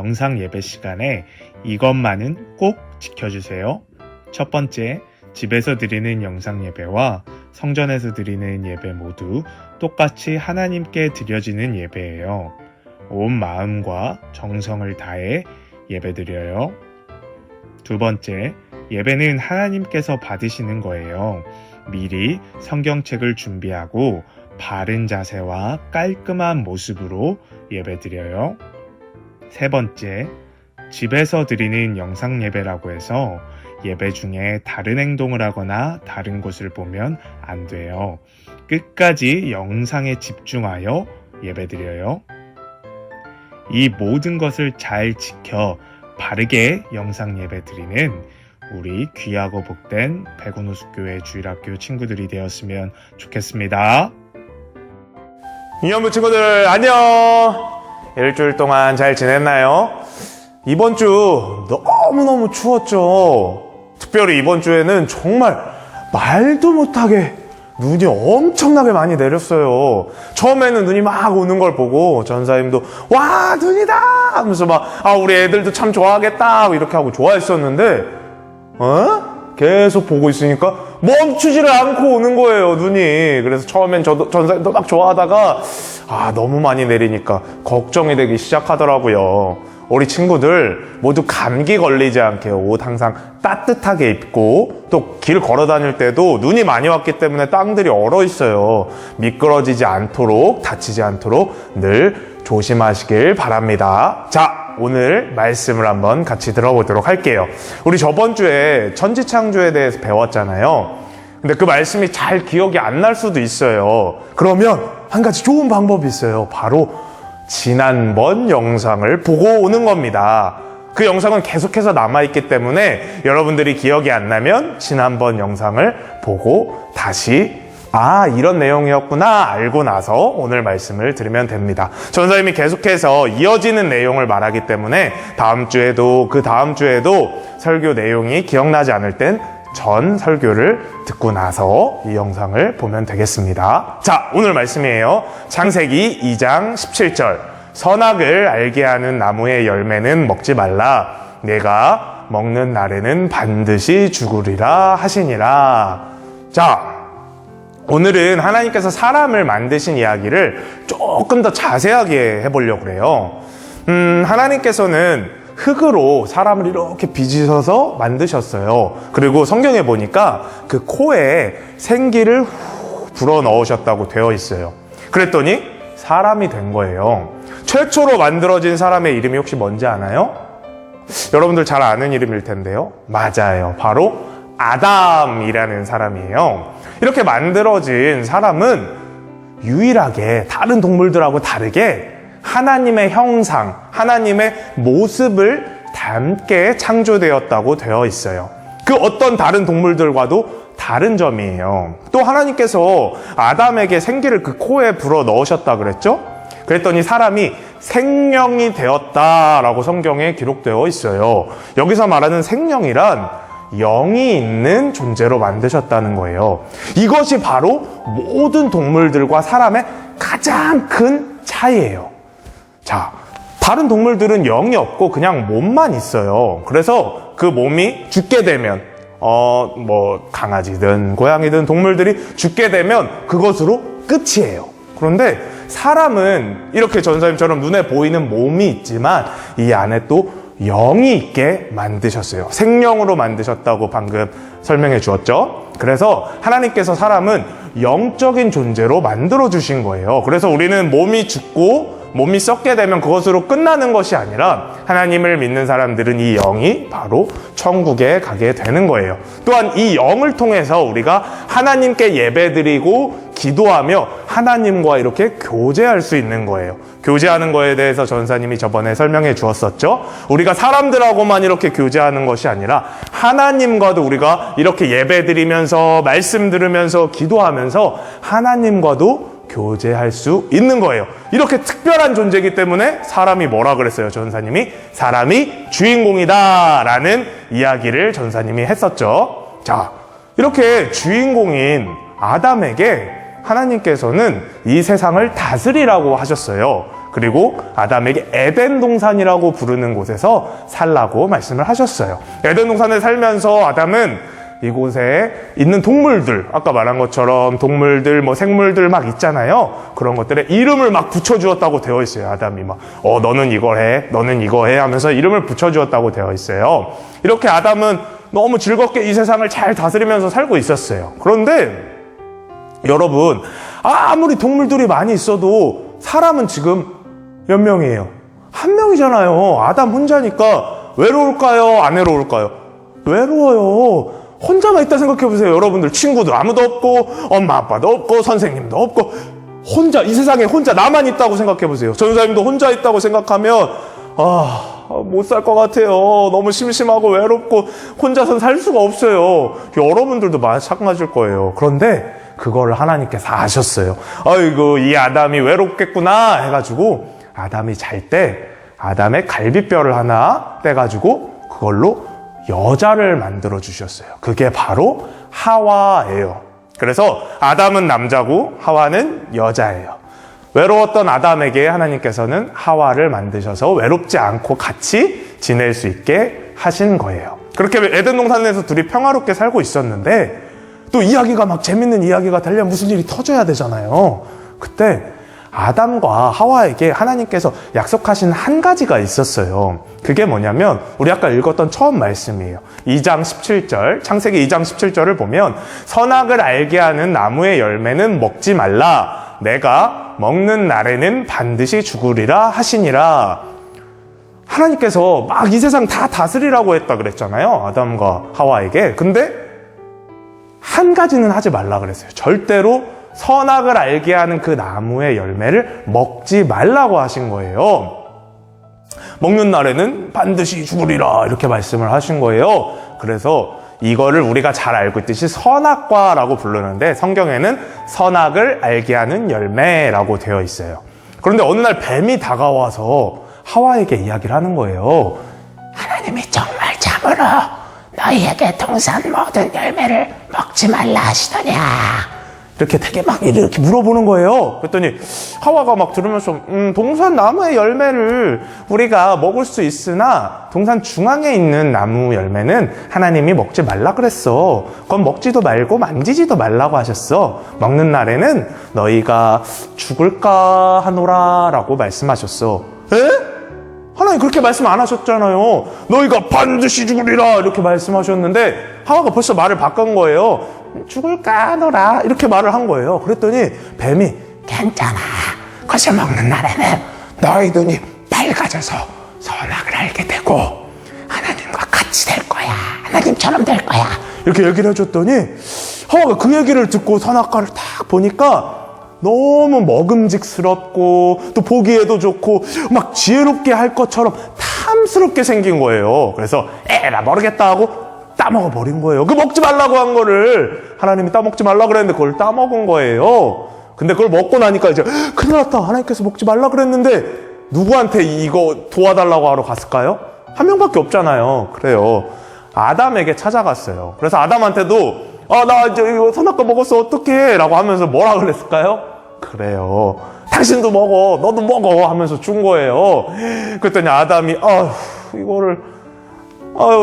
영상 예배 시간에 이것만은 꼭 지켜주세요. 첫 번째, 집에서 드리는 영상 예배와 성전에서 드리는 예배 모두 똑같이 하나님께 드려지는 예배예요. 온 마음과 정성을 다해 예배드려요. 두 번째, 예배는 하나님께서 받으시는 거예요. 미리 성경책을 준비하고 바른 자세와 깔끔한 모습으로 예배드려요. 세 번째, 집에서 드리는 영상 예배라고 해서 예배 중에 다른 행동을 하거나 다른 곳을 보면 안 돼요. 끝까지 영상에 집중하여 예배드려요. 이 모든 것을 잘 지켜 바르게 영상 예배 드리는 우리 귀하고 복된 백운호숫교회 주일학교 친구들이 되었으면 좋겠습니다. 유년부 친구들 안녕. 일주일 동안 잘 지냈나요? 이번 주 너무너무 추웠죠. 특별히 이번 주에는 정말 말도 못하게 눈이 엄청나게 많이 내렸어요. 처음에는 눈이 막 오는 걸 보고 전사님도 와 눈이다 하면서 막 우리 애들도 참 좋아하겠다 이렇게 하고 좋아했었는데 계속 보고 있으니까 멈추지를 않고 오는 거예요, 눈이. 그래서 처음엔 저도 전사님도 막 좋아하다가 너무 많이 내리니까 걱정이 되기 시작하더라고요. 우리 친구들 모두 감기 걸리지 않게 옷 항상 따뜻하게 입고 또 길 걸어 다닐 때도 눈이 많이 왔기 때문에 땅들이 얼어 있어요. 미끄러지지 않도록 다치지 않도록 늘 조심하시길 바랍니다. 자, 오늘 말씀을 한번 같이 들어보도록 할게요. 우리 저번 주에 천지창조에 대해서 배웠잖아요. 근데 그 말씀이 잘 기억이 안 날 수도 있어요. 그러면 한 가지 좋은 방법이 있어요. 바로 지난번 영상을 보고 오는 겁니다. 그 영상은 계속해서 남아있기 때문에 여러분들이 기억이 안 나면 지난번 영상을 보고 다시 이런 내용이었구나 알고 나서 오늘 말씀을 들으면 됩니다. 전사님이 계속해서 이어지는 내용을 말하기 때문에 다음 주에도 그 다음 주에도 설교 내용이 기억나지 않을 땐 전 설교를 듣고 나서 이 영상을 보면 되겠습니다. 자, 오늘 말씀이에요. 창세기 2장 17절. 선악을 알게 하는 나무의 열매는 먹지 말라. 내가 먹는 날에는 반드시 죽으리라 하시니라. 자, 오늘은 하나님께서 사람을 만드신 이야기를 조금 더 자세하게 해보려고 그래요. 하나님께서는 흙으로 사람을 이렇게 빚으셔서 만드셨어요. 그리고 성경에 보니까 그 코에 생기를 불어 넣으셨다고 되어 있어요. 그랬더니 사람이 된 거예요. 최초로 만들어진 사람의 이름이 혹시 뭔지 아나요? 여러분들 잘 아는 이름일 텐데요. 맞아요. 바로 아담이라는 사람이에요. 이렇게 만들어진 사람은 유일하게 다른 동물들하고 다르게 하나님의 형상, 하나님의 모습을 담게 창조되었다고 되어 있어요. 그 어떤 다른 동물들과도 다른 점이에요. 또 하나님께서 아담에게 생기를 그 코에 불어 넣으셨다 그랬죠? 그랬더니 사람이 생명이 되었다라고 성경에 기록되어 있어요. 여기서 말하는 생명이란 영이 있는 존재로 만드셨다는 거예요. 이것이 바로 모든 동물들과 사람의 가장 큰 차이예요. 자, 다른 동물들은 영이 없고 그냥 몸만 있어요. 그래서 그 몸이 죽게 되면 강아지든 고양이든 동물들이 죽게 되면 그것으로 끝이에요. 그런데 사람은 이렇게 전사님처럼 눈에 보이는 몸이 있지만 이 안에 또 영이 있게 만드셨어요. 생명으로 만드셨다고 방금 설명해 주었죠. 그래서 하나님께서 사람은 영적인 존재로 만들어 주신 거예요. 그래서 우리는 몸이 죽고 몸이 썩게 되면 그것으로 끝나는 것이 아니라 하나님을 믿는 사람들은 이 영이 바로 천국에 가게 되는 거예요. 또한 이 영을 통해서 우리가 하나님께 예배드리고 기도하며 하나님과 이렇게 교제할 수 있는 거예요. 교제하는 거에 대해서 전사님이 저번에 설명해 주었었죠. 우리가 사람들하고만 이렇게 교제하는 것이 아니라 하나님과도 우리가 이렇게 예배드리면서 말씀 들으면서 기도하면서 하나님과도 교제할 수 있는 거예요. 이렇게 특별한 존재이기 때문에 사람이 뭐라 그랬어요? 전사님이 사람이 주인공이다 라는 이야기를 전사님이 했었죠. 자, 이렇게 주인공인 아담에게 하나님께서는 이 세상을 다스리라고 하셨어요. 그리고 아담에게 에덴 동산이라고 부르는 곳에서 살라고 말씀을 하셨어요. 에덴 동산에 살면서 아담은 이곳에 있는 동물들, 아까 말한 것처럼 동물들, 생물들 막 있잖아요. 그런 것들에 이름을 막 붙여주었다고 되어 있어요. 아담이 너는 이걸 해, 너는 이거 해 하면서 이름을 붙여주었다고 되어 있어요. 이렇게 아담은 너무 즐겁게 이 세상을 잘 다스리면서 살고 있었어요. 그런데 여러분, 아무리 동물들이 많이 있어도 사람은 지금 몇 명이에요? 한 명이잖아요. 아담 혼자니까 외로울까요? 안 외로울까요? 외로워요. 혼자만 있다 생각해보세요. 여러분들 친구도 아무도 없고 엄마 아빠도 없고 선생님도 없고 혼자, 이 세상에 혼자 나만 있다고 생각해보세요. 전사님도 혼자 있다고 생각하면 못 살 것 같아요. 너무 심심하고 외롭고 혼자선 살 수가 없어요. 여러분들도 마찬가지일 거예요. 그런데 그걸 하나님께서 아셨어요. 아이고, 이 아담이 외롭겠구나 해가지고 아담이 잘 때 아담의 갈비뼈를 하나 떼가지고 그걸로 여자를 만들어 주셨어요. 그게 바로 하와예요. 그래서 아담은 남자고 하와는 여자예요. 외로웠던 아담에게 하나님께서는 하와를 만드셔서 외롭지 않고 같이 지낼 수 있게 하신 거예요. 그렇게 에덴 동산에서 둘이 평화롭게 살고 있었는데 또 이야기가 막 재밌는 이야기가 되려면 무슨 일이 터져야 되잖아요. 그때 아담과 하와에게 하나님께서 약속하신 한 가지가 있었어요. 그게 뭐냐면 우리 아까 읽었던 처음 말씀이에요. 2장 17절, 창세기 2장 17절을 보면 선악을 알게 하는 나무의 열매는 먹지 말라. 내가 먹는 날에는 반드시 죽으리라 하시니라. 하나님께서 막 이 세상 다 다스리라고 했다 그랬잖아요. 아담과 하와에게. 근데 한 가지는 하지 말라 그랬어요. 절대로 선악을 알게 하는 그 나무의 열매를 먹지 말라고 하신 거예요. 먹는 날에는 반드시 죽으리라 이렇게 말씀을 하신 거예요. 그래서 이거를 우리가 잘 알고 있듯이 선악과라고 부르는데 성경에는 선악을 알게 하는 열매라고 되어 있어요. 그런데 어느 날 뱀이 다가와서 하와에게 이야기를 하는 거예요. 하나님이 정말 참으로 너희에게 동산 모든 열매를 먹지 말라 하시더냐. 이렇게 되게 막 이렇게 물어보는 거예요. 그랬더니 하와가 막 들으면서 동산 나무의 열매를 우리가 먹을 수 있으나 동산 중앙에 있는 나무 열매는 하나님이 먹지 말라 그랬어. 그건 먹지도 말고 만지지도 말라고 하셨어. 먹는 날에는 너희가 죽을까 하노라 라고 말씀하셨어. 에? 하나님 그렇게 말씀 안 하셨잖아요. 너희가 반드시 죽으리라 이렇게 말씀하셨는데 하와가 벌써 말을 바꾼 거예요. 죽을까 하노라 이렇게 말을 한 거예요. 그랬더니 뱀이 괜찮아. 그것을 먹는 날에는 너희 눈이 밝아져서 선악을 알게 되고 하나님과 같이 될 거야. 하나님처럼 될 거야. 이렇게 얘기를 해줬더니 하와가 그 얘기를 듣고 선악과를 딱 보니까 너무 먹음직스럽고 또 보기에도 좋고 막 지혜롭게 할 것처럼 탐스럽게 생긴 거예요. 그래서 나 모르겠다 하고 따먹어 버린 거예요. 그 먹지 말라고 한 거를 하나님이 따먹지 말라 그랬는데 그걸 따먹은 거예요. 근데 그걸 먹고 나니까 이제 큰일 났다. 하나님께서 먹지 말라 그랬는데 누구한테 이거 도와달라고 하러 갔을까요? 한 명밖에 없잖아요. 그래요. 아담에게 찾아갔어요. 그래서 아담한테도 나 이제 이거 선악과 먹었어 어떡해 라고 하면서 뭐라 그랬을까요? 그래요. 당신도 먹어. 너도 먹어. 하면서 준 거예요. 그랬더니 아담이 이거를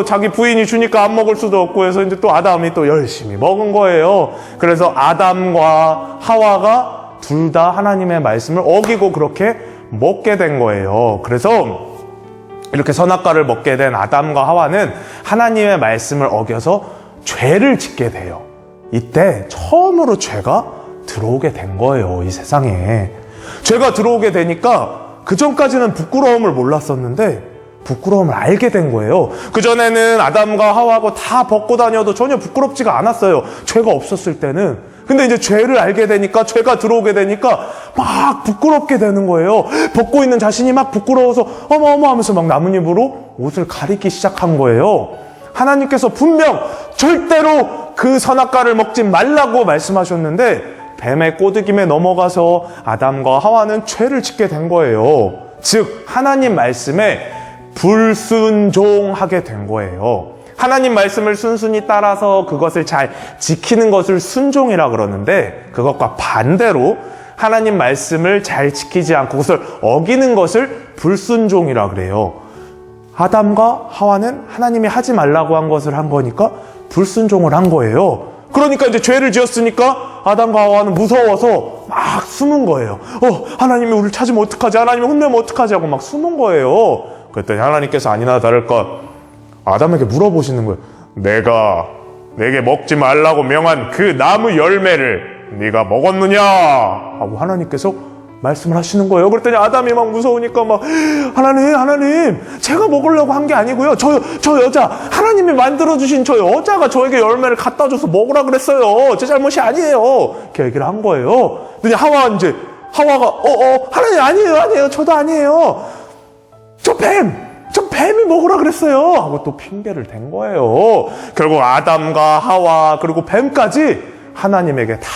자기 부인이 주니까 안 먹을 수도 없고 해서 이제 또 아담이 또 열심히 먹은 거예요. 그래서 아담과 하와가 둘 다 하나님의 말씀을 어기고 그렇게 먹게 된 거예요. 그래서 이렇게 선악과를 먹게 된 아담과 하와는 하나님의 말씀을 어겨서 죄를 짓게 돼요. 이때 처음으로 죄가 들어오게 된 거예요. 이 세상에 죄가 들어오게 되니까 그전까지는 부끄러움을 몰랐었는데 부끄러움을 알게 된 거예요. 그전에는 아담과 하와하고 다 벗고 다녀도 전혀 부끄럽지가 않았어요. 죄가 없었을 때는. 근데 이제 죄를 알게 되니까 죄가 들어오게 되니까 막 부끄럽게 되는 거예요. 벗고 있는 자신이 막 부끄러워서 어머 하면서 막 나뭇잎으로 옷을 가리기 시작한 거예요. 하나님께서 분명 절대로 그 선악과를 먹지 말라고 말씀하셨는데 뱀의 꼬드김에 넘어가서 아담과 하와는 죄를 짓게 된 거예요. 즉 하나님 말씀에 불순종하게 된 거예요. 하나님 말씀을 순순히 따라서 그것을 잘 지키는 것을 순종이라 그러는데 그것과 반대로 하나님 말씀을 잘 지키지 않고 그것을 어기는 것을 불순종이라 그래요. 아담과 하와는 하나님이 하지 말라고 한 것을 한 거니까 불순종을 한 거예요. 그러니까 이제 죄를 지었으니까 아담과 하와는 무서워서 막 숨은 거예요. 하나님이 우리를 찾으면 어떡하지? 하나님이 혼내면 어떡하지? 하고 막 숨은 거예요. 그랬더니 하나님께서 아니나 다를까 아담에게 물어보시는 거예요. 내게 먹지 말라고 명한 그 나무 열매를 네가 먹었느냐? 하고 하나님께서 말씀을 하시는 거예요. 그랬더니 아담이 막 무서우니까 막 하나님 제가 먹으려고 한 게 아니고요. 저 여자 하나님이 만들어주신 저 여자가 저에게 열매를 갖다 줘서 먹으라 그랬어요. 제 잘못이 아니에요. 이렇게 얘기를 한 거예요. 근데 하와가 하나님 아니에요. 저도 아니에요. 저 뱀이 먹으라 그랬어요. 하고 또 핑계를 댄 거예요. 결국 아담과 하와 그리고 뱀까지 하나님에게 다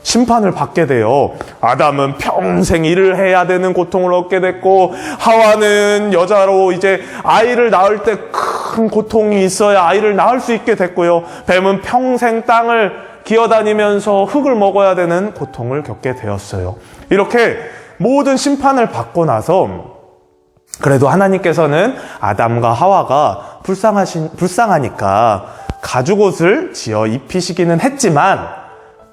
심판을 받게 돼요. 아담은 평생 일을 해야 되는 고통을 얻게 됐고 하와는 여자로 이제 아이를 낳을 때 큰 고통이 있어야 아이를 낳을 수 있게 됐고요. 뱀은 평생 땅을 기어다니면서 흙을 먹어야 되는 고통을 겪게 되었어요. 이렇게 모든 심판을 받고 나서 그래도 하나님께서는 아담과 하와가 불쌍하니까 가죽옷을 지어 입히시기는 했지만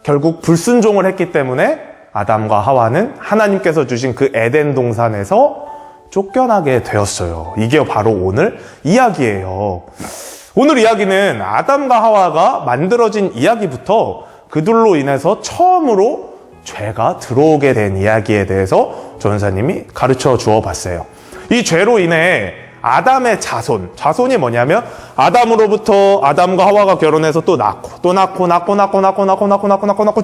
결국 불순종을 했기 때문에 아담과 하와는 하나님께서 주신 그 에덴 동산에서 쫓겨나게 되었어요. 이게 바로 오늘 이야기예요. 오늘 이야기는 아담과 하와가 만들어진 이야기부터 그들로 인해서 처음으로 죄가 들어오게 된 이야기에 대해서 전사님이 가르쳐 주어 봤어요. 이 죄로 인해 아담의 자손이 뭐냐면 아담으로부터 아담과 하와가 결혼해서 또 낳고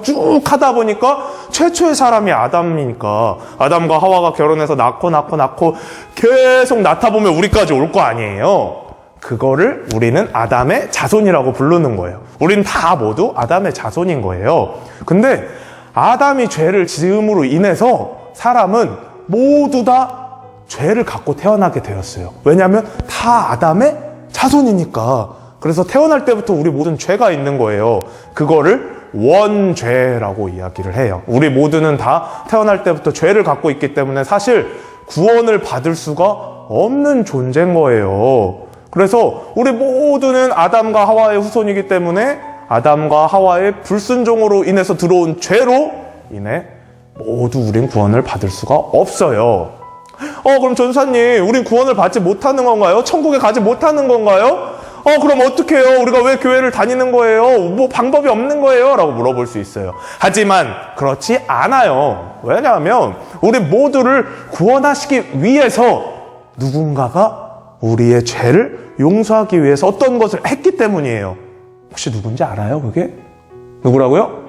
쭉 하다 보니까 최초의 사람이 아담이니까 아담과 하와가 결혼해서 낳고 계속 낳다 보면 우리까지 올 거 아니에요. 그거를 우리는 아담의 자손이라고 부르는 거예요. 우리는 다 모두 아담의 자손인 거예요. 근데 아담이 죄를 지음으로 인해서 사람은 모두 다 죄를 갖고 태어나게 되었어요. 왜냐하면 다 아담의 자손이니까. 그래서 태어날 때부터 우리 모든 죄가 있는 거예요. 그거를 원죄라고 이야기를 해요. 우리 모두는 다 태어날 때부터 죄를 갖고 있기 때문에 사실 구원을 받을 수가 없는 존재인 거예요. 그래서 우리 모두는 아담과 하와의 후손이기 때문에 아담과 하와의 불순종으로 인해서 들어온 죄로 인해 모두 우린 구원을 받을 수가 없어요. 그럼 전사님, 우린 구원을 받지 못하는 건가요? 천국에 가지 못하는 건가요? 그럼 어떻게 해요? 우리가 왜 교회를 다니는 거예요? 뭐 방법이 없는 거예요? 라고 물어볼 수 있어요. 하지만 그렇지 않아요. 왜냐하면 우리 모두를 구원하시기 위해서 누군가가 우리의 죄를 용서하기 위해서 어떤 것을 했기 때문이에요. 혹시 누군지 알아요? 그게? 누구라고요?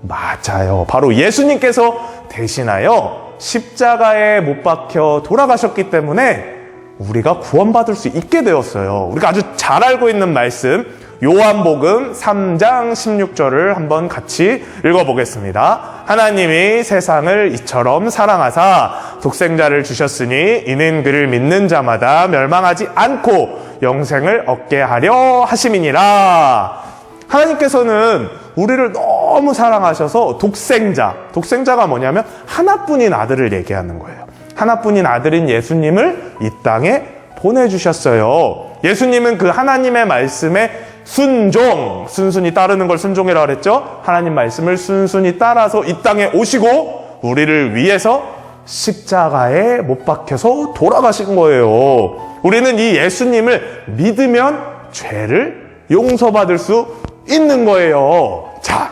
맞아요. 바로 예수님께서 대신하여 십자가에 못 박혀 돌아가셨기 때문에 우리가 구원받을 수 있게 되었어요. 우리가 아주 잘 알고 있는 말씀 요한복음 3장 16절을 한번 같이 읽어보겠습니다. 하나님이 세상을 이처럼 사랑하사 독생자를 주셨으니 이는 그를 믿는 자마다 멸망하지 않고 영생을 얻게 하려 하심이니라. 하나님께서는 우리를 너무 사랑하셔서 독생자가 뭐냐면 하나뿐인 아들을 얘기하는 거예요. 하나뿐인 아들인 예수님을 이 땅에 보내주셨어요. 예수님은 그 하나님의 말씀에 순순히 따르는 걸 순종이라고 그랬죠. 하나님 말씀을 순순히 따라서 이 땅에 오시고 우리를 위해서 십자가에 못 박혀서 돌아가신 거예요. 우리는 이 예수님을 믿으면 죄를 용서받을 수 있는 거예요. 자,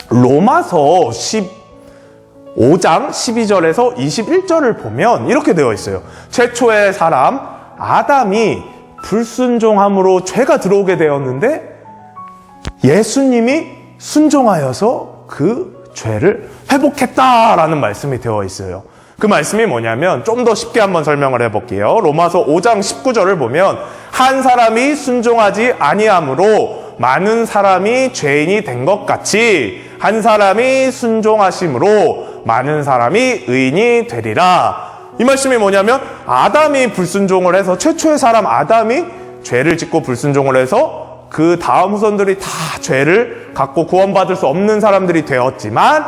로마서 15장 12절에서 21절을 보면 이렇게 되어 있어요. 최초의 사람 아담이 불순종함으로 죄가 들어오게 되었는데 예수님이 순종하여서 그 죄를 회복했다라는 말씀이 되어 있어요. 그 말씀이 뭐냐면 좀 더 쉽게 한번 설명을 해볼게요. 로마서 5장 19절을 보면 한 사람이 순종하지 아니함으로 많은 사람이 죄인이 된 것 같이 한 사람이 순종하심으로 많은 사람이 의인이 되리라. 이 말씀이 뭐냐면 아담이 불순종을 해서 최초의 사람 아담이 죄를 짓고 불순종을 해서 그 다음 후손들이 다 죄를 갖고 구원받을 수 없는 사람들이 되었지만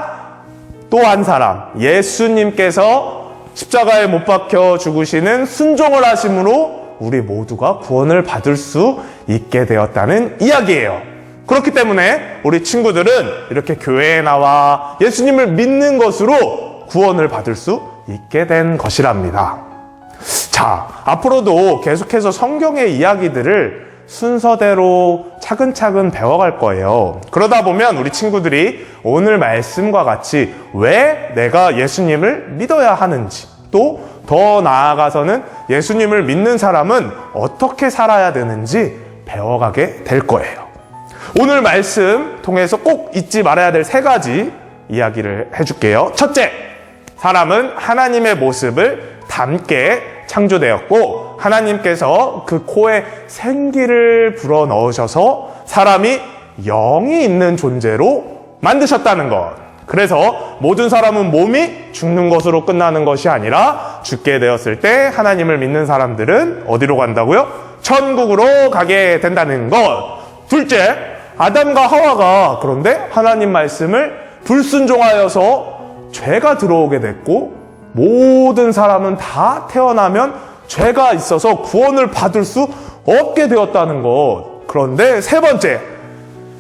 또 한 사람, 예수님께서 십자가에 못 박혀 죽으시는 순종을 하심으로 우리 모두가 구원을 받을 수 있게 되었다는 이야기예요. 그렇기 때문에 우리 친구들은 이렇게 교회에 나와 예수님을 믿는 것으로 구원을 받을 수 있게 된 것이랍니다. 자, 앞으로도 계속해서 성경의 이야기들을 순서대로 차근차근 배워갈 거예요. 그러다 보면 우리 친구들이 오늘 말씀과 같이 왜 내가 예수님을 믿어야 하는지, 또 더 나아가서는 예수님을 믿는 사람은 어떻게 살아야 되는지 배워가게 될 거예요. 오늘 말씀 통해서 꼭 잊지 말아야 될 3가지 이야기를 해줄게요. 첫째, 사람은 하나님의 모습을 닮게 창조되었고 하나님께서 그 코에 생기를 불어넣으셔서 사람이 영이 있는 존재로 만드셨다는 것. 그래서 모든 사람은 몸이 죽는 것으로 끝나는 것이 아니라 죽게 되었을 때 하나님을 믿는 사람들은 어디로 간다고요? 천국으로 가게 된다는 것. 둘째, 아담과 하와가 그런데 하나님 말씀을 불순종하여서 죄가 들어오게 됐고 모든 사람은 다 태어나면 죄가 있어서 구원을 받을 수 없게 되었다는 것. 그런데 3번째,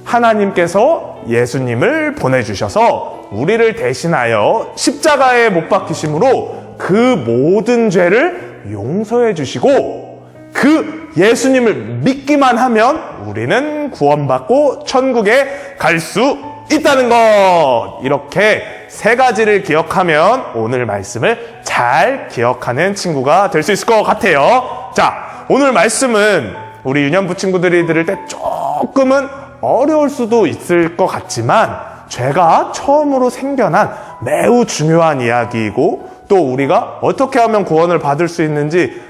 하나님께서 예수님을 보내주셔서 우리를 대신하여 십자가에 못 박히심으로 그 모든 죄를 용서해 주시고 그 예수님을 믿기만 하면 우리는 구원받고 천국에 갈 수 있다는 것. 이렇게 3가지를 기억하면 오늘 말씀을 잘 기억하는 친구가 될 수 있을 것 같아요. 자, 오늘 말씀은 우리 유년부 친구들이 들을 때 조금은 어려울 수도 있을 것 같지만 죄가 처음으로 생겨난 매우 중요한 이야기이고 또 우리가 어떻게 하면 구원을 받을 수 있는지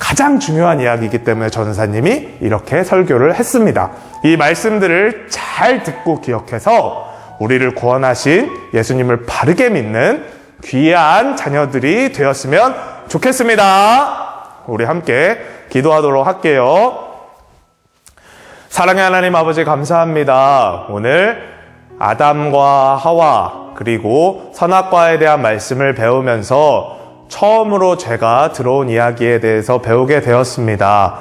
가장 중요한 이야기이기 때문에 전사님이 이렇게 설교를 했습니다. 이 말씀들을 잘 듣고 기억해서 우리를 구원하신 예수님을 바르게 믿는 귀한 자녀들이 되었으면 좋겠습니다. 우리 함께 기도하도록 할게요. 사랑의 하나님 아버지 감사합니다. 오늘 아담과 하와 그리고 선악과에 대한 말씀을 배우면서 처음으로 죄가 들어온 이야기에 대해서 배우게 되었습니다.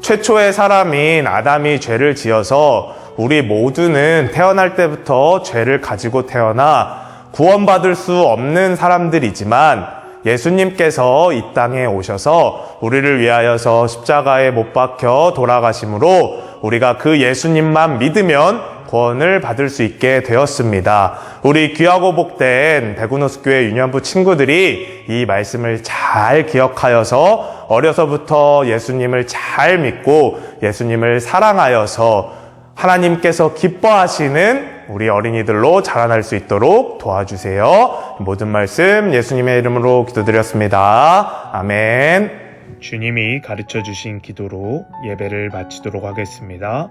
최초의 사람인 아담이 죄를 지어서 우리 모두는 태어날 때부터 죄를 가지고 태어나 구원받을 수 없는 사람들이지만 예수님께서 이 땅에 오셔서 우리를 위하여서 십자가에 못 박혀 돌아가심으로 우리가 그 예수님만 믿으면 구원을 받을 수 있게 되었습니다. 우리 귀하고 복된 대구노스교회 유년부 친구들이 이 말씀을 잘 기억하여서 어려서부터 예수님을 잘 믿고 예수님을 사랑하여서 하나님께서 기뻐하시는 우리 어린이들로 자라날 수 있도록 도와주세요. 모든 말씀 예수님의 이름으로 기도드렸습니다. 아멘. 주님이 가르쳐 주신 기도로 예배를 마치도록 하겠습니다.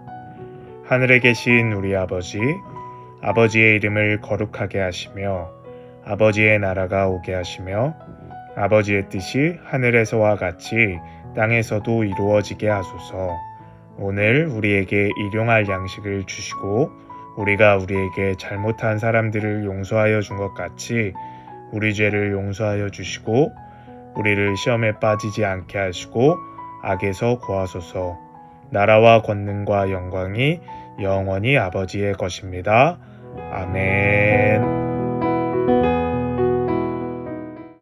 하늘에 계신 우리 아버지, 아버지의 이름을 거룩하게 하시며 아버지의 나라가 오게 하시며 아버지의 뜻이 하늘에서와 같이 땅에서도 이루어지게 하소서. 오늘 우리에게 일용할 양식을 주시고 우리가 우리에게 잘못한 사람들을 용서하여 준 것 같이 우리 죄를 용서하여 주시고 우리를 시험에 빠지지 않게 하시고 악에서 구하소서. 나라와 권능과 영광이 영원히 아버지의 것입니다. 아멘.